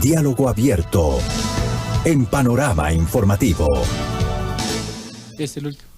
diálogo abierto en Panorama Informativo. Es el último.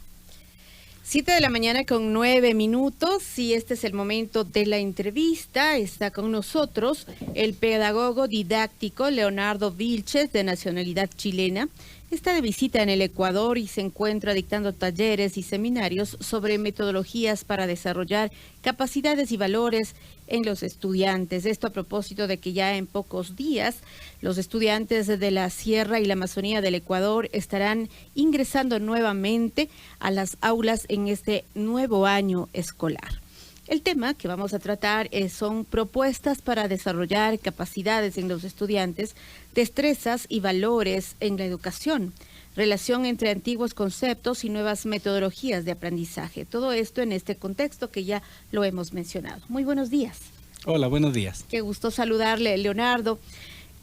7:09 y este es el momento de la entrevista. Está con nosotros el pedagogo didáctico Leonardo Vilches, de nacionalidad chilena. Está de visita en el Ecuador y se encuentra dictando talleres y seminarios sobre metodologías para desarrollar capacidades y valores en los estudiantes. Esto a propósito de que ya en pocos días los estudiantes de la Sierra y la Amazonía del Ecuador estarán ingresando nuevamente a las aulas en este nuevo año escolar. El tema que vamos a tratar son propuestas para desarrollar capacidades en los estudiantes, destrezas y valores en la educación, relación entre antiguos conceptos y nuevas metodologías de aprendizaje. Todo esto en este contexto que ya lo hemos mencionado. Muy buenos días. Hola, buenos días. Qué gusto saludarle, Leonardo.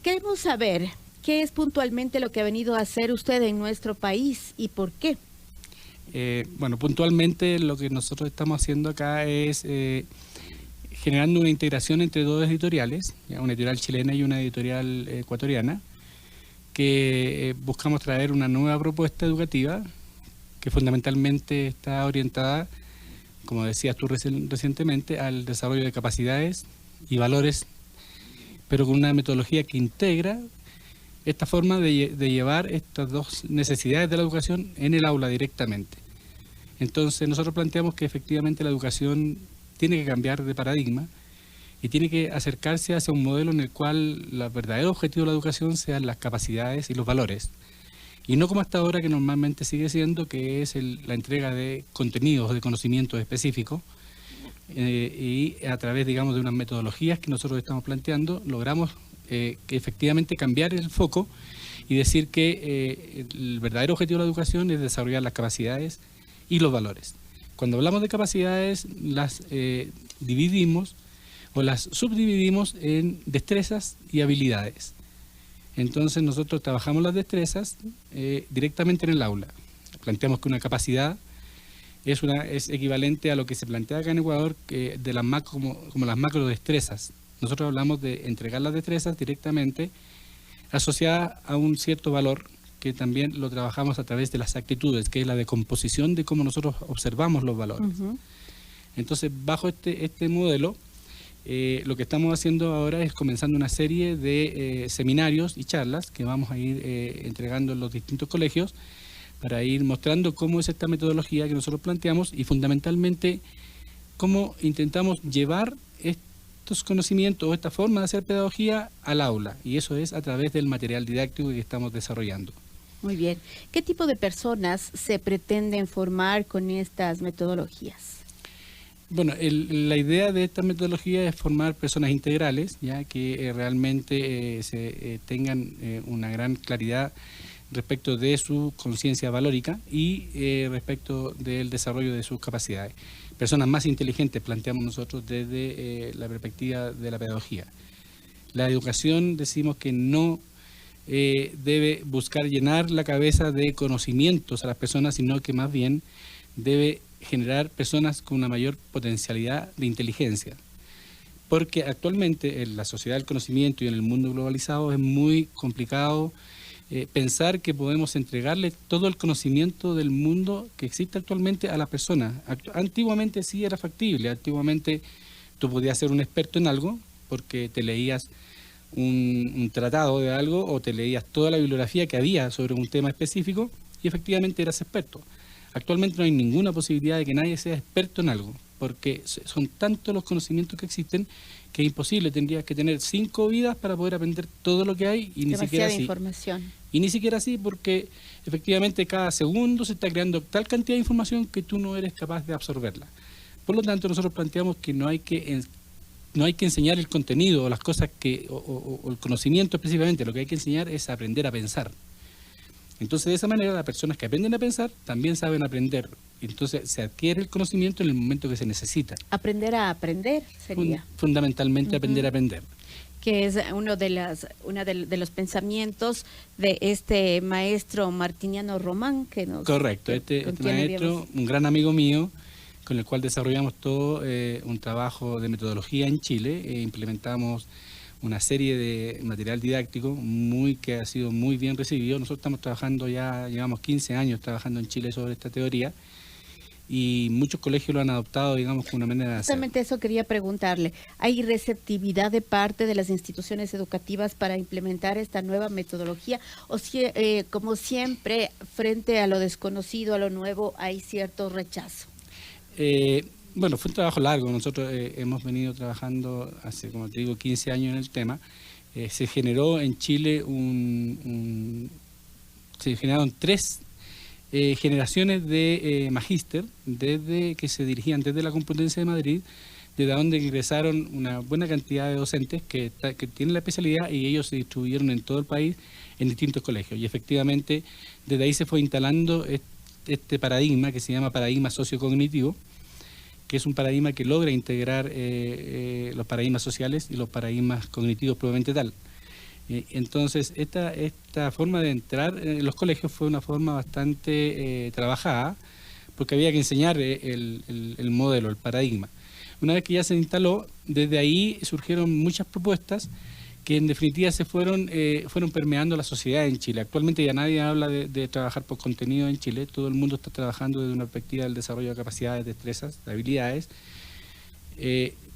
Queremos saber qué es puntualmente lo que ha venido a hacer usted en nuestro país y por qué. Bueno, puntualmente lo que nosotros estamos haciendo acá es generando una integración entre dos editoriales, una editorial chilena y una editorial ecuatoriana, que buscamos traer una nueva propuesta educativa que fundamentalmente está orientada, como decías tú recientemente, al desarrollo de capacidades y valores, pero con una metodología que integra esta forma de llevar estas dos necesidades de la educación en el aula directamente. Entonces nosotros planteamos que efectivamente la educación tiene que cambiar de paradigma y tiene que acercarse hacia un modelo en el cual el verdadero objetivo de la educación sean las capacidades y los valores. Y no como hasta ahora, que normalmente sigue siendo, que es la entrega de contenidos, de conocimientos específicos, y a través, digamos, de unas metodologías que nosotros estamos planteando, logramos que efectivamente cambiar el foco y decir que el verdadero objetivo de la educación es desarrollar las capacidades y los valores. Cuando hablamos de capacidades, las dividimos o las subdividimos en destrezas y habilidades. Entonces nosotros trabajamos las destrezas directamente en el aula. Planteamos que una capacidad es equivalente a lo que se plantea acá en Ecuador, de las como las macro destrezas. Nosotros hablamos de entregar las destrezas directamente asociadas a un cierto valor, que también lo trabajamos a través de las actitudes, que es la decomposición de cómo nosotros observamos los valores. Uh-huh. Entonces, bajo este modelo, lo que estamos haciendo ahora es comenzando una serie de seminarios y charlas que vamos a ir entregando en los distintos colegios para ir mostrando cómo es esta metodología que nosotros planteamos y fundamentalmente cómo intentamos llevar estos conocimientos o esta forma de hacer pedagogía al aula, y eso es a través del material didáctico que estamos desarrollando. Muy bien. ¿Qué tipo de personas se pretenden formar con estas metodologías? Bueno, la idea de esta metodología es formar personas integrales, ya que realmente tengan una gran claridad respecto de su conciencia valórica y respecto del desarrollo de sus capacidades. Personas más inteligentes, planteamos nosotros desde la perspectiva de la pedagogía. La educación, decimos que no debe buscar llenar la cabeza de conocimientos a las personas, sino que más bien debe generar personas con una mayor potencialidad de inteligencia. Porque actualmente en la sociedad del conocimiento y en el mundo globalizado es muy complicado pensar que podemos entregarle todo el conocimiento del mundo que existe actualmente a las personas. Antiguamente sí era factible, antiguamente tú podías ser un experto en algo porque te leías un tratado de algo o te leías toda la bibliografía que había sobre un tema específico y efectivamente eras experto. Actualmente no hay ninguna posibilidad de que nadie sea experto en algo, porque son tantos los conocimientos que existen que es imposible. Tendrías que tener 5 vidas para poder aprender todo lo que hay y ni siquiera así. Información. Y ni siquiera así, porque efectivamente cada segundo se está creando tal cantidad de información que tú no eres capaz de absorberla. Por lo tanto, nosotros planteamos que no hay que enseñar el contenido o las cosas o el conocimiento específicamente. Lo que hay que enseñar es aprender a pensar. Entonces, de esa manera, las personas que aprenden a pensar también saben aprender. Entonces, se adquiere el conocimiento en el momento que se necesita. Aprender a aprender sería. Fundamentalmente, aprender a aprender. Que es uno de los pensamientos de este maestro Martiniano Román que nos... Correcto, este maestro, un gran amigo mío, con el cual desarrollamos todo un trabajo de metodología en Chile, implementamos una serie de material didáctico que ha sido muy bien recibido. Nosotros estamos trabajando ya, llevamos 15 años trabajando en Chile sobre esta teoría y muchos colegios lo han adoptado, digamos, como una manera de hacer. Justamente eso quería preguntarle. ¿Hay receptividad de parte de las instituciones educativas para implementar esta nueva metodología? ¿O si, como siempre, frente a lo desconocido, a lo nuevo, hay cierto rechazo? Bueno, fue un trabajo largo. Nosotros hemos venido trabajando hace, como te digo, 15 años en el tema. Se generó en Chile se generaron 3 generaciones de magíster desde que se dirigían desde la Complutense de Madrid, desde donde ingresaron una buena cantidad de docentes que tienen la especialidad y ellos se distribuyeron en todo el país en distintos colegios. Y efectivamente, desde ahí se fue instalando este paradigma que se llama paradigma sociocognitivo, que es un paradigma que logra integrar los paradigmas sociales y los paradigmas cognitivos propiamente tal. Entonces, esta forma de entrar en los colegios fue una forma bastante trabajada, porque había que enseñar el modelo, el paradigma. Una vez que ya se instaló, desde ahí surgieron muchas propuestas que en definitiva fueron permeando la sociedad en Chile. Actualmente ya nadie habla de trabajar por contenido en Chile, todo el mundo está trabajando desde una perspectiva del desarrollo de capacidades, destrezas, de habilidades,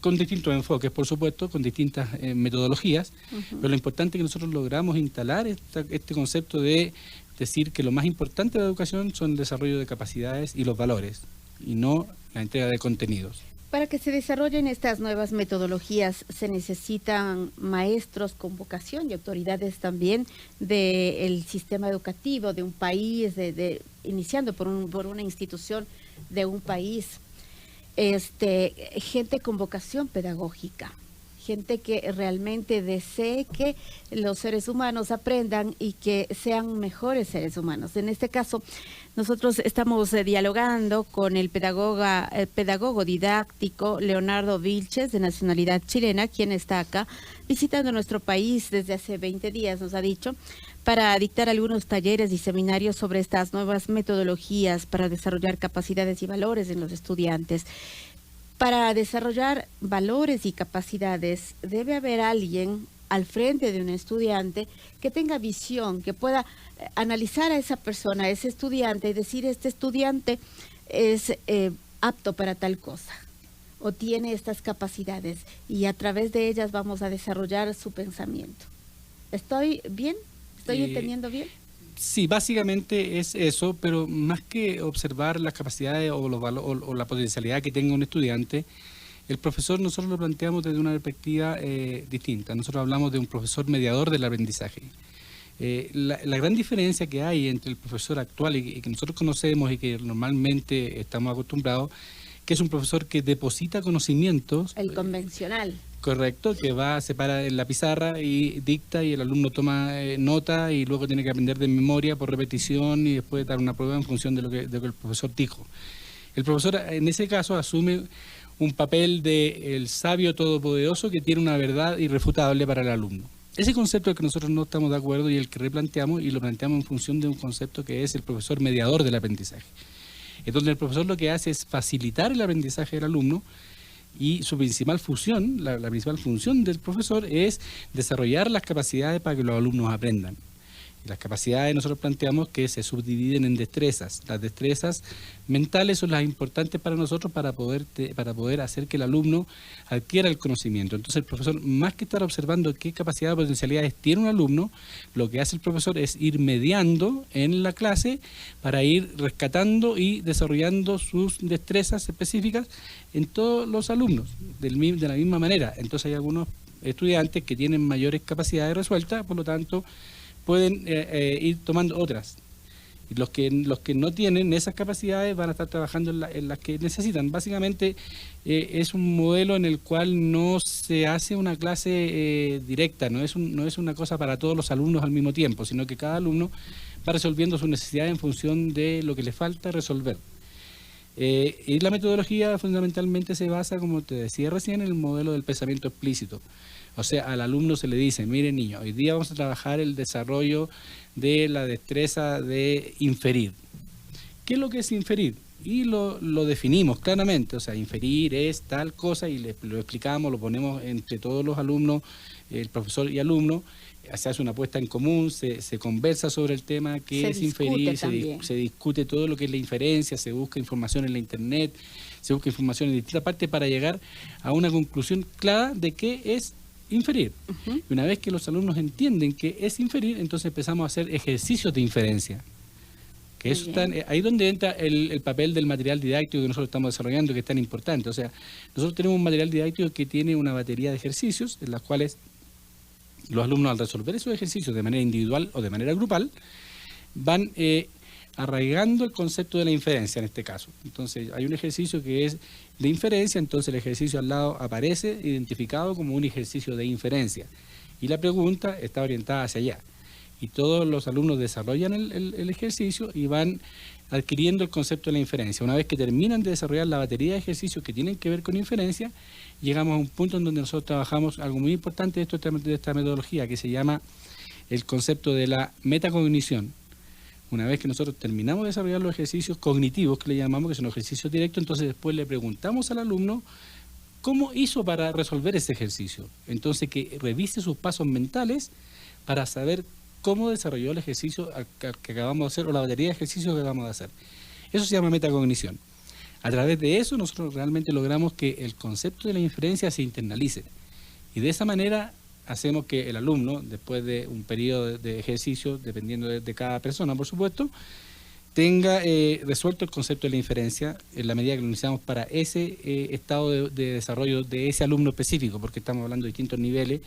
con distintos enfoques, por supuesto, con distintas metodologías, pero lo importante es que nosotros logramos instalar este concepto de decir que lo más importante de la educación son el desarrollo de capacidades y los valores, y no la entrega de contenidos. Para que se desarrollen estas nuevas metodologías se necesitan maestros con vocación y autoridades también del sistema educativo de un país, iniciando por una institución de un país. Gente con vocación pedagógica, gente que realmente desee que los seres humanos aprendan y que sean mejores seres humanos. En este caso, nosotros estamos dialogando con el pedagogo didáctico Leonardo Vilches, de nacionalidad chilena, quien está acá visitando nuestro país desde hace 20 días, nos ha dicho, para dictar algunos talleres y seminarios sobre estas nuevas metodologías para desarrollar capacidades y valores en los estudiantes. Para desarrollar valores y capacidades debe haber alguien al frente de un estudiante que tenga visión, que pueda analizar a esa persona, a ese estudiante y decir, este estudiante es apto para tal cosa o tiene estas capacidades y a través de ellas vamos a desarrollar su pensamiento. ¿Estoy bien? ¿Estoy entendiendo bien? Sí, básicamente es eso, pero más que observar las capacidades o la potencialidad que tenga un estudiante, el profesor nosotros lo planteamos desde una perspectiva distinta. Nosotros hablamos de un profesor mediador del aprendizaje. La gran diferencia que hay entre el profesor actual y que nosotros conocemos y que normalmente estamos acostumbrados, que es un profesor que deposita conocimientos. El convencional. Correcto, que se para en la pizarra y dicta y el alumno toma nota y luego tiene que aprender de memoria por repetición y después dar una prueba en función de lo que el profesor dijo. El profesor en ese caso asume un papel de el sabio todopoderoso que tiene una verdad irrefutable para el alumno. Ese concepto es que nosotros no estamos de acuerdo y el que replanteamos y lo planteamos en función de un concepto que es el profesor mediador del aprendizaje. Entonces el profesor lo que hace es facilitar el aprendizaje del alumno y su principal función, la principal función del profesor es desarrollar las capacidades para que los alumnos aprendan. Y las capacidades nosotros planteamos que se subdividen en destrezas. Las destrezas mentales son las importantes para nosotros para poder hacer que el alumno adquiera el conocimiento. Entonces el profesor, más que estar observando qué capacidades o potencialidades tiene un alumno, lo que hace el profesor es ir mediando en la clase para ir rescatando y desarrollando sus destrezas específicas en todos los alumnos, de la misma manera. Entonces hay algunos estudiantes que tienen mayores capacidades resueltas, por lo tanto pueden ir tomando otras. Y los que no tienen esas capacidades van a estar trabajando en las que necesitan. Básicamente es un modelo en el cual no se hace una clase directa, no es una cosa para todos los alumnos al mismo tiempo, sino que cada alumno va resolviendo sus necesidades en función de lo que le falta resolver. Y la metodología fundamentalmente se basa, como te decía recién, en el modelo del pensamiento explícito. O sea, al alumno se le dice, mire niño, hoy día vamos a trabajar el desarrollo de la destreza de inferir. ¿Qué es lo que es inferir? y lo definimos claramente, o sea, inferir es tal cosa y lo explicamos, lo ponemos entre todos los alumnos, el profesor y alumno, se hace una apuesta en común, se conversa sobre el tema que es inferir, se discute todo lo que es la inferencia, se busca información en la internet, se busca información en distintas partes para llegar a una conclusión clara de qué es inferir. Y una vez que los alumnos entienden qué es inferir, entonces empezamos a hacer ejercicios de inferencia. Que eso está, ahí donde entra el papel del material didáctico que nosotros estamos desarrollando, que es tan importante. O sea, nosotros tenemos un material didáctico que tiene una batería de ejercicios en las cuales los alumnos, al resolver esos ejercicios de manera individual o de manera grupal, van arraigando el concepto de la inferencia en este caso. Entonces, hay un ejercicio que es de inferencia, entonces el ejercicio al lado aparece identificado como un ejercicio de inferencia. Y la pregunta está orientada hacia allá. Y todos los alumnos desarrollan el ejercicio y van adquiriendo el concepto de la inferencia. Una vez que terminan de desarrollar la batería de ejercicios que tienen que ver con inferencia, llegamos a un punto en donde nosotros trabajamos algo muy importante de esta metodología, que se llama el concepto de la metacognición. Una vez que nosotros terminamos de desarrollar los ejercicios cognitivos, que le llamamos, que son los ejercicios directos, entonces después le preguntamos al alumno cómo hizo para resolver ese ejercicio. Entonces que revise sus pasos mentales para saber cómo desarrolló el ejercicio que acabamos de hacer o la batería de ejercicios que acabamos de hacer. Eso se llama metacognición. A través de eso nosotros realmente logramos que el concepto de la inferencia se internalice. Y de esa manera hacemos que el alumno, después de un periodo de ejercicio, dependiendo de cada persona, por supuesto, tenga resuelto el concepto de la inferencia en la medida que lo necesitamos para ese estado de desarrollo de ese alumno específico, porque estamos hablando de distintos niveles.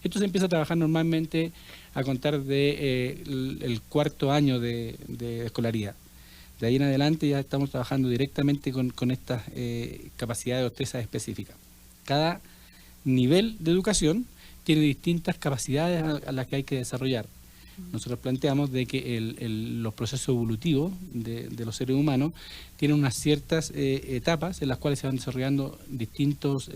Esto se empieza a trabajar normalmente a contar de el cuarto año de escolaridad. De ahí en adelante ya estamos trabajando directamente con estas capacidades o destrezas específicas. Cada nivel de educación tiene distintas capacidades a las que hay que desarrollar. Nosotros planteamos de que los procesos evolutivos de los seres humanos tienen unas ciertas etapas en las cuales se van desarrollando distintas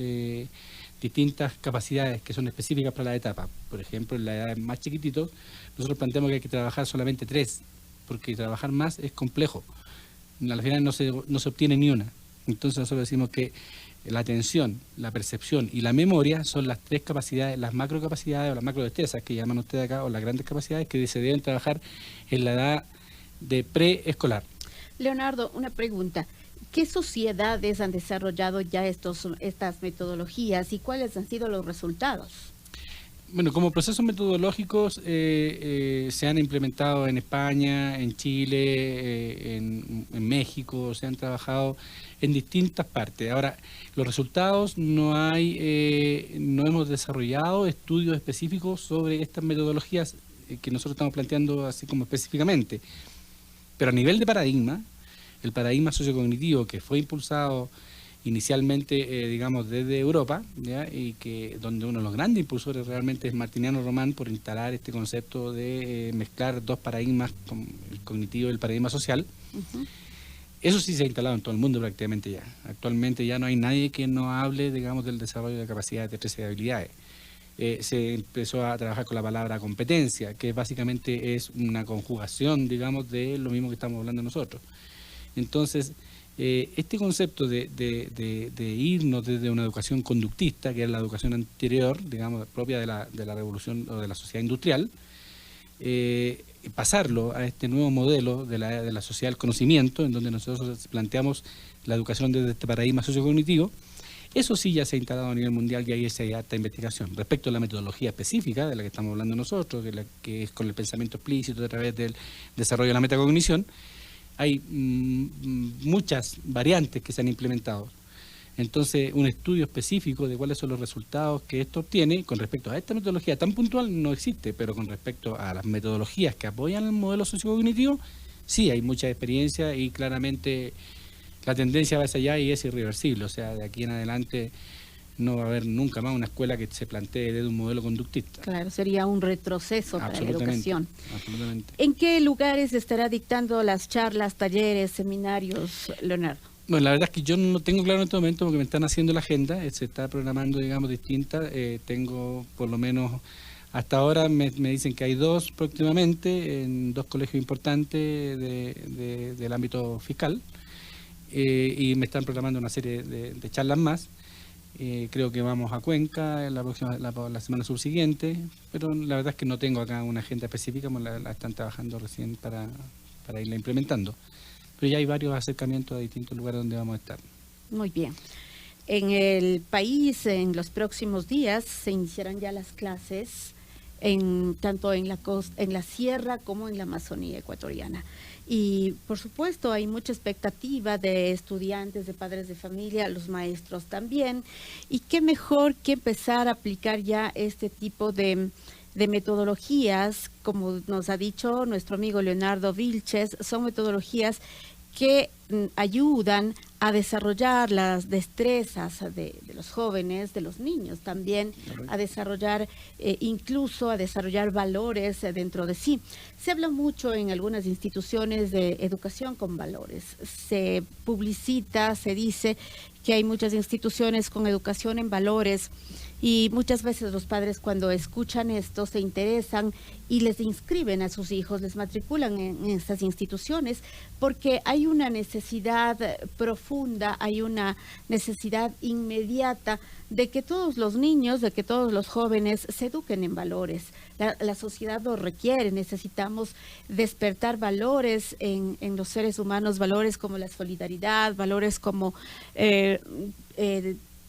capacidades que son específicas para la etapa. Por ejemplo, en la edad más chiquititos, nosotros planteamos que hay que trabajar solamente 3, porque trabajar más es complejo. Al final no se obtiene ni una. Entonces nosotros decimos que la atención, la percepción y la memoria son las 3 capacidades, las macrocapacidades o las macrodestrezas que llaman ustedes acá, o las grandes capacidades que se deben trabajar en la edad de preescolar. Leonardo, una pregunta. ¿Qué sociedades han desarrollado ya estas metodologías y cuáles han sido los resultados? Bueno, como procesos metodológicos se han implementado en España, en Chile, en México, se han trabajado en distintas partes. Ahora, los resultados no hemos desarrollado estudios específicos sobre estas metodologías que nosotros estamos planteando así como específicamente. Pero a nivel de paradigma, el paradigma sociocognitivo que fue impulsado inicialmente, digamos, desde Europa, ¿ya? Y que donde uno de los grandes impulsores realmente es Martiniano Román por instalar este concepto de mezclar 2 paradigmas, el cognitivo y el paradigma social. Eso sí se ha instalado en todo el mundo prácticamente ya. Actualmente ya no hay nadie que no hable, digamos, del desarrollo de capacidades, destrezas y habilidades. Se empezó a trabajar con la palabra competencia, que básicamente es una conjugación, digamos, de lo mismo que estamos hablando nosotros. Entonces, este concepto de irnos desde una educación conductista, que era la educación anterior, digamos, propia de la revolución o de la sociedad industrial, pasarlo a este nuevo modelo de la sociedad del conocimiento, en donde nosotros planteamos la educación desde este paradigma sociocognitivo. Eso sí ya se ha instalado a nivel mundial y ahí hay alta investigación. Respecto a la metodología específica de la que estamos hablando nosotros, que es con el pensamiento explícito a través del desarrollo de la metacognición, hay muchas variantes que se han implementado. Entonces, un estudio específico de cuáles son los resultados que esto obtiene con respecto a esta metodología tan puntual no existe, pero con respecto a las metodologías que apoyan el modelo sociocognitivo, sí hay mucha experiencia y claramente la tendencia va hacia allá y es irreversible. O sea, de aquí en adelante no va a haber nunca más una escuela que se plantee desde un modelo conductista. Claro, sería un retroceso para la educación. Absolutamente. ¿En qué lugares estará dictando las charlas, talleres, seminarios, Leonardo? Bueno, la verdad es que yo no tengo claro en este momento porque me están haciendo la agenda, se está programando, digamos, distinta. Tengo por lo menos, hasta ahora me dicen que hay 2 próximamente en 2 colegios importantes del ámbito fiscal. y me están programando una serie de charlas más. Creo que vamos a Cuenca la semana subsiguiente, pero la verdad es que no tengo acá una agenda específica, la están trabajando recién para irla implementando. Pero ya hay varios acercamientos a distintos lugares donde vamos a estar. Muy bien. En el país, en los próximos días, se iniciarán ya las clases, tanto en la sierra como en la Amazonía ecuatoriana. Y, por supuesto, hay mucha expectativa de estudiantes, de padres de familia, los maestros también. Y qué mejor que empezar a aplicar ya este tipo de metodologías, como nos ha dicho nuestro amigo Leonardo Vilches, son metodologías que ayudan a desarrollar las destrezas de los jóvenes, de los niños también, a desarrollar, incluso a desarrollar valores dentro de sí. Se habla mucho en algunas instituciones de educación con valores. Se publicita, se dice que hay muchas instituciones con educación en valores y muchas veces los padres cuando escuchan esto se interesan y les inscriben a sus hijos, les matriculan en estas instituciones porque hay una necesidad profunda, hay una necesidad inmediata de que todos los niños, de que todos los jóvenes se eduquen en valores. La sociedad lo requiere, necesitamos despertar valores en los seres humanos, valores como la solidaridad, valores como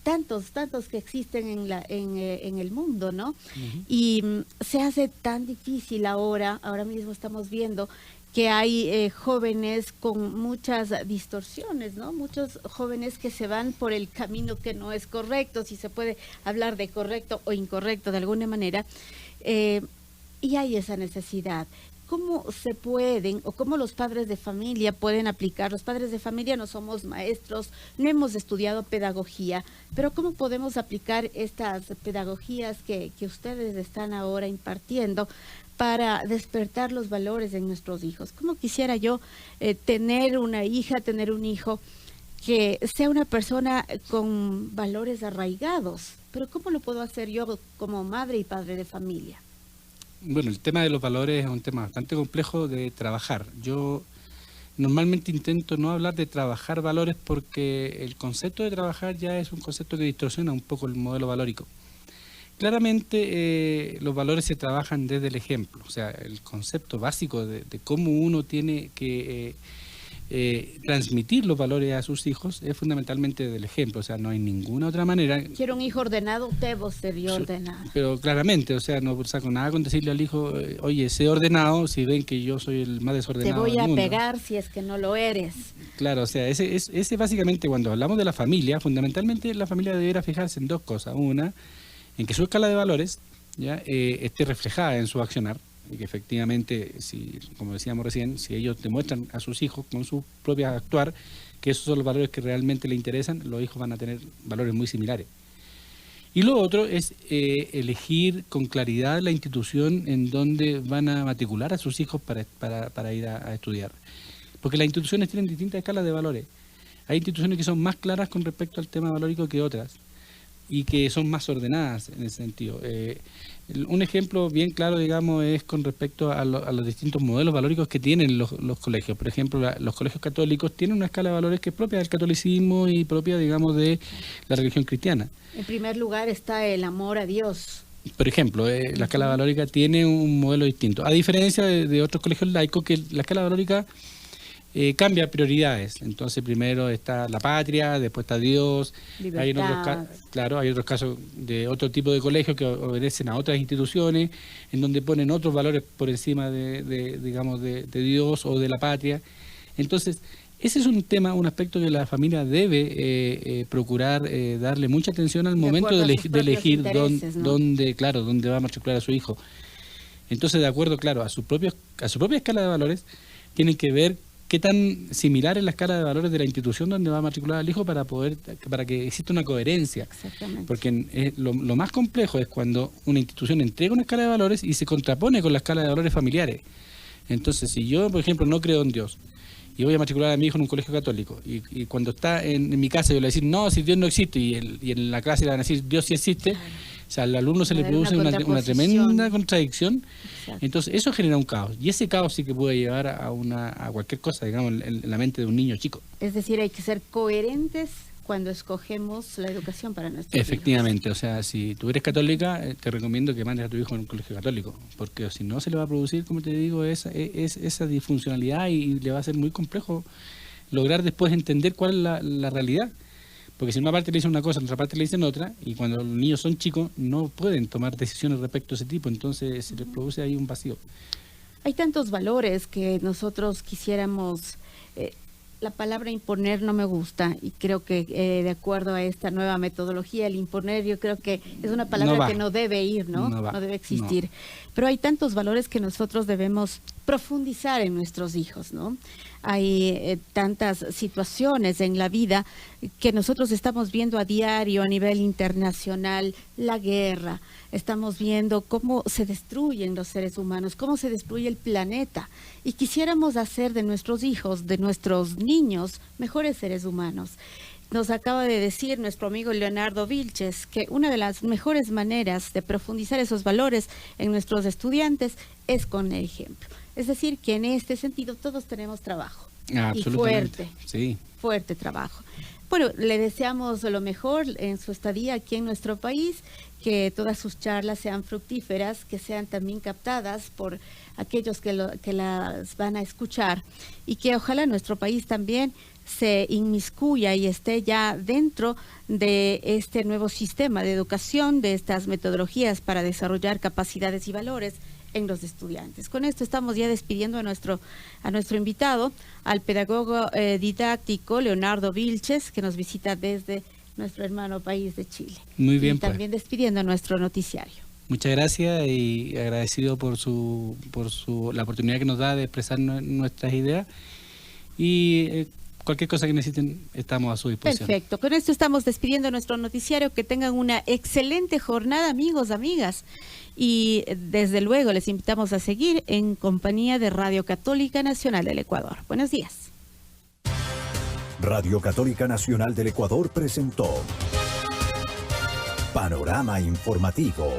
tantos que existen en el mundo, ¿no? Uh-huh. Y se hace tan difícil ahora mismo estamos viendo que hay jóvenes con muchas distorsiones, ¿no? Muchos jóvenes que se van por el camino que no es correcto, si se puede hablar de correcto o incorrecto de alguna manera, y hay esa necesidad. ¿Cómo se pueden o cómo los padres de familia pueden aplicar? Los padres de familia no somos maestros, no hemos estudiado pedagogía, pero ¿cómo podemos aplicar estas pedagogías que ustedes están ahora impartiendo para despertar los valores en nuestros hijos? ¿Cómo quisiera yo tener una hija, tener un hijo que sea una persona con valores arraigados? Pero ¿cómo lo puedo hacer yo como madre y padre de familia? Bueno, el tema de los valores es un tema bastante complejo de trabajar. Yo normalmente intento no hablar de trabajar valores porque el concepto de trabajar ya es un concepto que distorsiona un poco el modelo valórico. Claramente los valores se trabajan desde el ejemplo, o sea, el concepto básico de cómo uno tiene que transmitir los valores a sus hijos es fundamentalmente del ejemplo, o sea, no hay ninguna otra manera. Quiero un hijo ordenado, debo ser yo ordenado. Pero claramente, o sea, no saco nada con decirle al hijo, oye, sé ordenado, si ven que yo soy el más desordenado del mundo. Te voy a pegar si es que no lo eres. Claro, o sea, ese básicamente cuando hablamos de la familia, fundamentalmente la familia debería fijarse en dos cosas. Una, en que su escala de valores ya esté reflejada en su accionar. Y que efectivamente, si, como decíamos recién, si ellos demuestran a sus hijos con su propio actuar que esos son los valores que realmente les interesan, los hijos van a tener valores muy similares. Y lo otro es elegir con claridad la institución en donde van a matricular a sus hijos para ir a estudiar. Porque las instituciones tienen distintas escalas de valores. Hay instituciones que son más claras con respecto al tema valórico que otras y que son más ordenadas en ese sentido. Un ejemplo bien claro, digamos, es con respecto a los distintos modelos valóricos que tienen los colegios. Por ejemplo, los colegios católicos tienen una escala de valores que es propia del catolicismo y propia, digamos, de la religión cristiana. En primer lugar está el amor a Dios. Por ejemplo, la escala valórica tiene un modelo distinto. A diferencia de otros colegios laicos, que la escala valórica cambia prioridades. Entonces primero está la patria, después está Dios. Hay otros casos de otro tipo de colegios que obedecen a otras instituciones en donde ponen otros valores por encima de Dios o de la patria. Entonces ese es un tema, un aspecto que la familia debe procurar darle mucha atención al momento de elegir dónde va a matricular a su hijo. Entonces, de acuerdo, claro, a su propia escala de valores, tienen que ver qué tan similar es la escala de valores de la institución donde va a matricular al hijo para que exista una coherencia. Exactamente. Porque lo más complejo es cuando una institución entrega una escala de valores y se contrapone con la escala de valores familiares. Entonces, si yo, por ejemplo, no creo en Dios y voy a matricular a mi hijo en un colegio católico. Y cuando está en mi casa yo le voy a decir, no, si Dios no existe, y en la clase le van a decir, Dios sí existe. O sea, al alumno se le produce una tremenda contradicción. Exacto. Entonces, eso genera un caos. Y ese caos sí que puede llevar a cualquier cosa, digamos, en la mente de un niño chico. Es decir, hay que ser coherentes cuando escogemos la educación para nuestros Efectivamente, hijos. O sea, si tú eres católica, te recomiendo que mandes a tu hijo en un colegio católico, porque si no se le va a producir, como te digo, esa disfuncionalidad y le va a ser muy complejo lograr después entender cuál es la realidad. Porque si en una parte le dicen una cosa, en otra parte le dicen otra, y cuando los niños son chicos no pueden tomar decisiones respecto a ese tipo, entonces se les produce ahí un vacío. Hay tantos valores que nosotros quisiéramos... La palabra imponer no me gusta y creo que de acuerdo a esta nueva metodología, el imponer yo creo que es una palabra que no debe ir, ¿no? No debe existir. No. Pero hay tantos valores que nosotros debemos profundizar en nuestros hijos, ¿no? Hay tantas situaciones en la vida que nosotros estamos viendo a diario a nivel internacional, la guerra, estamos viendo cómo se destruyen los seres humanos, cómo se destruye el planeta y quisiéramos hacer de nuestros hijos, de nuestros niños, mejores seres humanos. Nos acaba de decir nuestro amigo Leonardo Vilches que una de las mejores maneras de profundizar esos valores en nuestros estudiantes es con el ejemplo. Es decir, que en este sentido todos tenemos trabajo. Y fuerte trabajo. Bueno, le deseamos lo mejor en su estadía aquí en nuestro país, que todas sus charlas sean fructíferas, que sean también captadas por aquellos que las van a escuchar y que ojalá nuestro país también se inmiscuya y esté ya dentro de este nuevo sistema de educación, de estas metodologías para desarrollar capacidades y valores en los estudiantes. Con esto estamos ya despidiendo a nuestro invitado, al pedagogo didáctico Leonardo Vilches, que nos visita desde nuestro hermano país de Chile. Muy bien. Y también despidiendo a nuestro noticiario. Muchas gracias y agradecido por la oportunidad que nos da de expresar nuestras ideas y cualquier cosa que necesiten estamos a su disposición. Perfecto. Con esto estamos despidiendo nuestro noticiario. Que tengan una excelente jornada, amigos, amigas. Y desde luego les invitamos a seguir en compañía de Radio Católica Nacional del Ecuador. Buenos días. Radio Católica Nacional del Ecuador presentó Panorama Informativo.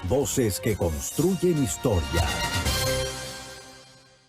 Voces que construyen historia.